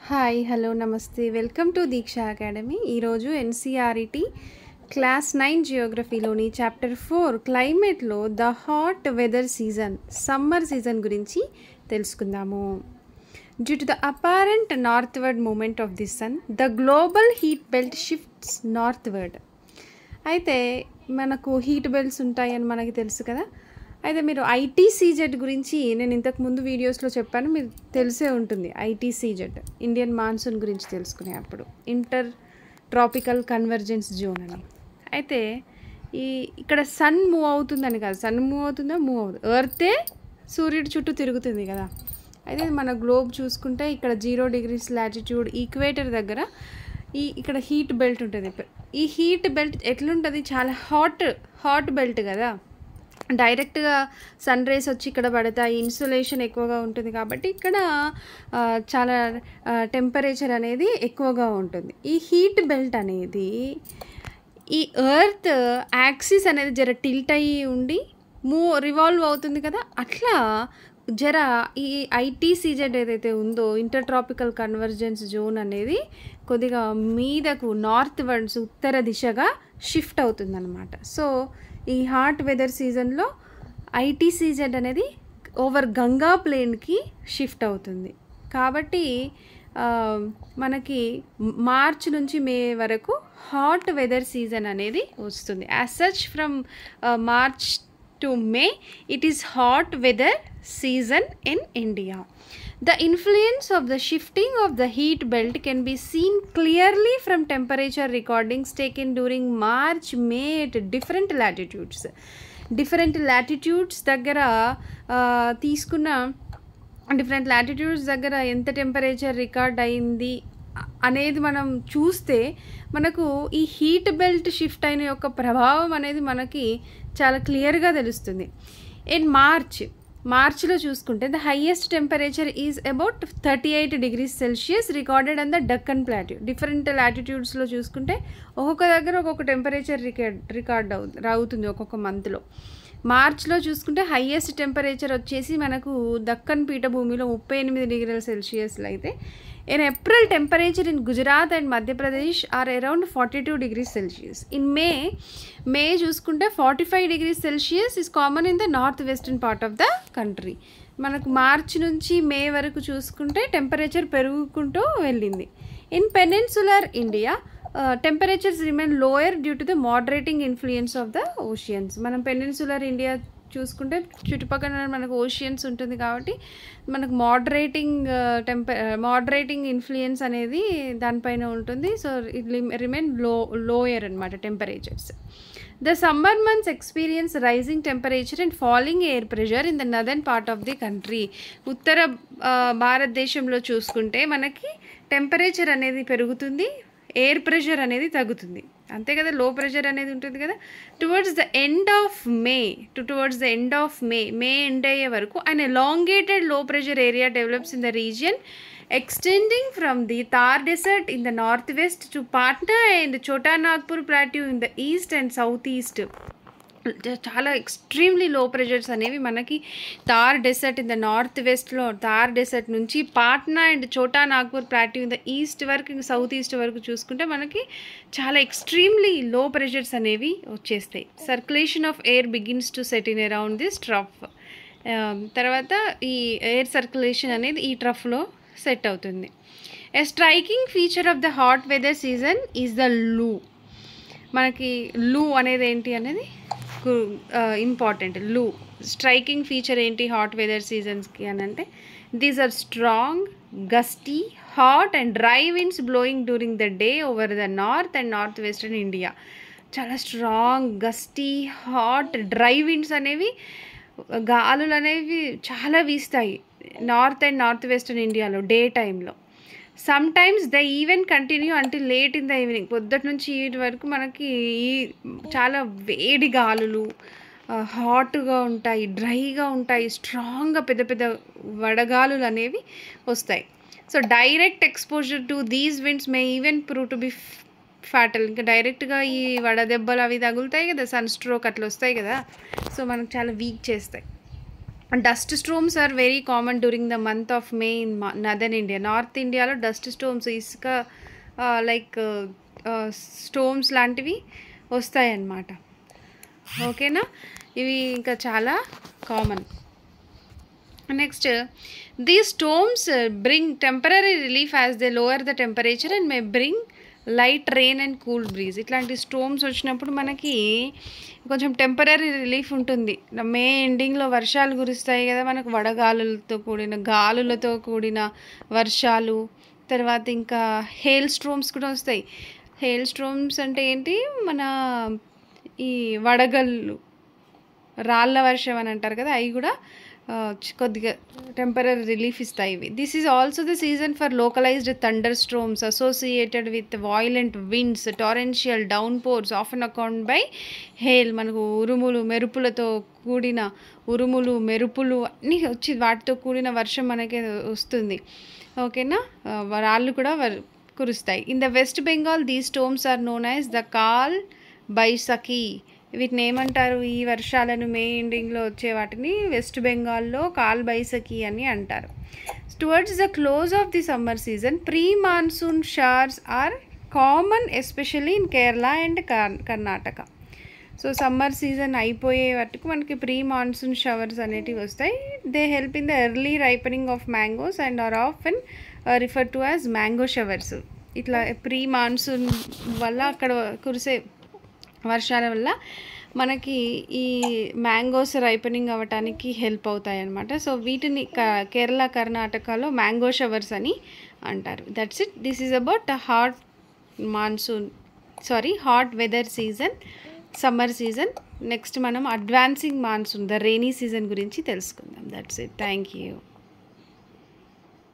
Hi hello నమస్తే welcome to Diksha academy. ఈరోజు NCERT class 9 జియోగ్రఫీలోని చాప్టర్ 4 క్లైమేట్లో the hot weather season summer season గురించి తెలుసుకుందాము. Due to the apparent northward movement of the sun the global heat belt shifts northward. అయితే మనకు heat belts ఉంటాయని మనకి తెలుసు కదా. అయితే మీరు ఐటీసీజెడ్ గురించి నేను ఇంతకుముందు వీడియోస్లో చెప్పాను, మీరు తెలిసే ఉంటుంది. ఐటీసీజెడ్ ఇండియన్ మాన్సూన్ గురించి తెలుసుకునే అప్పుడు ఇంటర్ ట్రాపికల్ కన్వర్జెన్స్ జోన్ అని. అయితే ఇక్కడ సన్ మూవ్ అవుతుందని కాదు, సన్ మూవ్ అవుతుందో మూవ్ అవుతుంది, ఎర్తే సూర్యుడి చుట్టూ తిరుగుతుంది కదా. అయితే మన గ్లోబ్ చూసుకుంటే ఇక్కడ 0 degrees లాటిట్యూడ్ ఈక్వేటర్ దగ్గర ఇక్కడ హీట్ బెల్ట్ ఉంటుంది. ఈ హీట్ బెల్ట్ ఎట్లుంటుంది, చాలా హాట్ బెల్ట్ కదా. డైరెక్ట్గా సన్ రేస్ వచ్చి ఇక్కడ పడతాయి, ఇన్సులేషన్ ఎక్కువగా ఉంటుంది కాబట్టి ఇక్కడ చాలా టెంపరేచర్ అనేది ఎక్కువగా ఉంటుంది. ఈ హీట్ బెల్ట్ అనేది ఈ ఎర్త్ యాక్సిస్ అనేది జర టిల్ట్ అయ్యి ఉండి రివాల్వ్ అవుతుంది కదా. అట్లా జర ఈ ఐటీసీజెడ్ ఏదైతే ఉందో ఇంటర్ ట్రాపికల్ కన్వర్జెన్స్ జోన్ అనేది కొద్దిగా మీదకు నార్త్ వర్డ్స్ ఉత్తర దిశగా షిఫ్ట్ అవుతుందన్నమాట. సో ఈ హాట్ వెదర్ సీజన్లో ఐటీసీజెడ్ అనేది ఓవర్ గంగా ప్లేన్కి షిఫ్ట్ అవుతుంది. కాబట్టి మనకి మార్చ్ నుంచి మే వరకు హాట్ వెదర్ సీజన్ అనేది వస్తుంది. As such from March to May, it is hot weather season in India. The influence of the shifting of the heat belt can be seen clearly from temperature recordings taken during March, May at different latitudes. Different latitudes దగ్గర తీసుకున్న different latitudes దగ్గర ఎంత temperature record అయింది అనేది మనం చూస్తే మనకు ఈ హీట్ బెల్ట్ షిఫ్ట్ అయిన యొక్క ప్రభావం అనేది మనకి చాలా క్లియర్గా తెలుస్తుంది. ఇన్ మార్చ్లో చూసుకుంటే the highest temperature is about 38 degrees Celsius recorded on the Deccan plateau. Different లాటిట్యూడ్స్లో చూసుకుంటే ఒక్కొక్క దగ్గర ఒక్కొక్క టెంపరేచర్ రికార్డ్ అవుతుంది ఒక్కొక్క మంత్లో. మార్చ్లో చూసుకుంటే హైయెస్ట్ టెంపరేచర్ వచ్చేసి మనకు దక్కన్ పీఠభూమిలో 38 degrees Celsius అయితే in April temperature in Gujarat and Madhya Pradesh are around 42 degrees Celsius. In May చూసుకుంటే 45 degrees Celsius is common in the northwestern part of the country. మనకు మార్చ్ నుంచి మే వరకు చూసుకుంటే టెంపరేచర్ పెరుగుకుంటూ వెళ్ళింది. In peninsular India temperatures remain lower due to the moderating influence of the oceans. మనం peninsular India చూసుకుంటే చుట్టుపక్కల మనకు ఓషియన్స్ ఉంటుంది కాబట్టి మనకు మోడరేటింగ్ ఇన్ఫ్లుయెన్స్ అనేది దానిపైన ఉంటుంది. సో ఇట్ రిమైన్ లోయర్ అనమాట temperatures. The summer months experience rising temperature and falling air pressure in the northern part of the country. ఉత్తర భారతదేశంలో చూసుకుంటే మనకి టెంపరేచర్ అనేది పెరుగుతుంది, ఎయిర్ ప్రెషర్ అనేది తగ్గుతుంది, అంతే కదా. లో ప్రెషర్ అనేది ఉంటుంది కదా. Towards the end of May May end అయ్యే వరకు an elongated low pressure area develops in the region extending from the Thar Desert in the northwest to Patna and Chota Nagpur Plateau in the east and southeast. చాలా extremely low pressures అనేవి మనకి Thar desert in the north వెస్ట్లో, Thar desert నుంచి Patna and Chota Nagpur plateau in the east వరకు, south east వరకు చూసుకుంటే మనకి చాలా ఎక్స్ట్రీమ్లీ లో ప్రెషర్స్ అనేవి వచ్చేస్తాయి. Circulation of air begins to set in around this trough. తర్వాత ఈ ఎయిర్ సర్క్యులేషన్ అనేది ఈ ట్రఫ్లో సెట్ అవుతుంది. A striking feature of the hot weather season is the loo. మనకి లూ అనేది ఏంటి అనేది ఇంపార్టెంట్. లూ స్ట్రైకింగ్ ఫీచర్ ఏంటి హాట్ వెదర్ సీజన్స్కి అని అంటే, these are strong gusty hot and dry winds blowing during the day over the north and north western India. చాలా strong gusty hot dry winds అనేవి, గాలులు అనేవి చాలా వీస్తాయి నార్త్ అండ్ నార్త్ వెస్టర్న్ ఇండియాలో డే టైంలో. Sometimes the even continue అంటే late in the evening, పొద్దుటి నుంచి ఈవినింగ్ వరకు మనకి చాలా వేడి గాలులు హాట్గా ఉంటాయి, డ్రైగా ఉంటాయి, స్ట్రాంగ్గా పెద్ద పెద్ద వడగాలులు అనేవి వస్తాయి. So direct exposure to these winds may even prove to be fatal. ఇంకా డైరెక్ట్గా ఈ వడదెబ్బలు అవి తగులుతాయి కదా, సన్ స్ట్రోక్ అట్లా వస్తాయి కదా. సో మనకు చాలా వీక్ చేస్తాయి. Dust storms are very common during the month of May in northern India. North ఇండియాలో డస్ట్ స్టోమ్స్, ఇసుక లైక్ స్టోమ్స్ లాంటివి వస్తాయన్నమాట. ఓకేనా, ఇవి ఇంకా చాలా common. Next, these storms bring temporary relief as they lower the temperature and may bring light rain and cool breeze. ఇట్లాంటి storms వచ్చినప్పుడు మనకి కొంచెం టెంపరరీ రిలీఫ్ ఉంటుంది. మే ఎండింగ్లో వర్షాలు కురుస్తాయి కదా, మనకు గాలులతో కూడిన వర్షాలు, తర్వాత ఇంకా హెయిల్ స్ట్రోమ్స్ కూడా వస్తాయి. హెయిల్ స్ట్రోమ్స్ అంటే ఏంటి, మన ఈ వడగళ్ళు, రాళ్ళ వర్షం అని అంటారు కదా, అవి కూడా కొద్దిగా టెంపరరీ రిలీఫ్ ఇస్తాయి ఇవి. This is also the season for localised thunderstorms associated with violent winds, torrential downpours often account by hail. మనకు మెరుపులతో కూడిన మెరుపులు అన్నీ వచ్చి వాటితో కూడిన వర్షం మనకి వస్తుంది. ఓకేనా, రాళ్ళు కూడా కురుస్తాయి. In the West Bengal these storms are known as the Kal Baisakhi. వీటిని ఏమంటారు, ఈ వర్షాలను మే ఎండింగ్లో వచ్చే వాటిని వెస్ట్ బెంగాల్లో కాల్ బైసఖీ అని అంటారు. Towards the close of the summer season pre monsoon showers are common especially in Kerala and Karnataka. So summer season అయిపోయే వరకు మనకి ప్రీ మాన్సూన్ షవర్స్ అనేటివి వస్తాయి. They help in the early ripening of mangoes and are often refer to as mango showers. ఇట్లా pre monsoon వల్ల అక్కడ కురిసే వర్షాల వల్ల మనకి ఈ మ్యాంగోస్ రైపనింగ్ అవ్వటానికి హెల్ప్ అవుతాయి అన్నమాట. సో వీటిని కేరళ కర్ణాటకలో మ్యాంగో షవర్స్ అని అంటారు. That's it. This is about hot weather season, summer season. Next మనం advancing monsoon, the rainy season గురించి తెలుసుకుందాం. That's it. Thank you.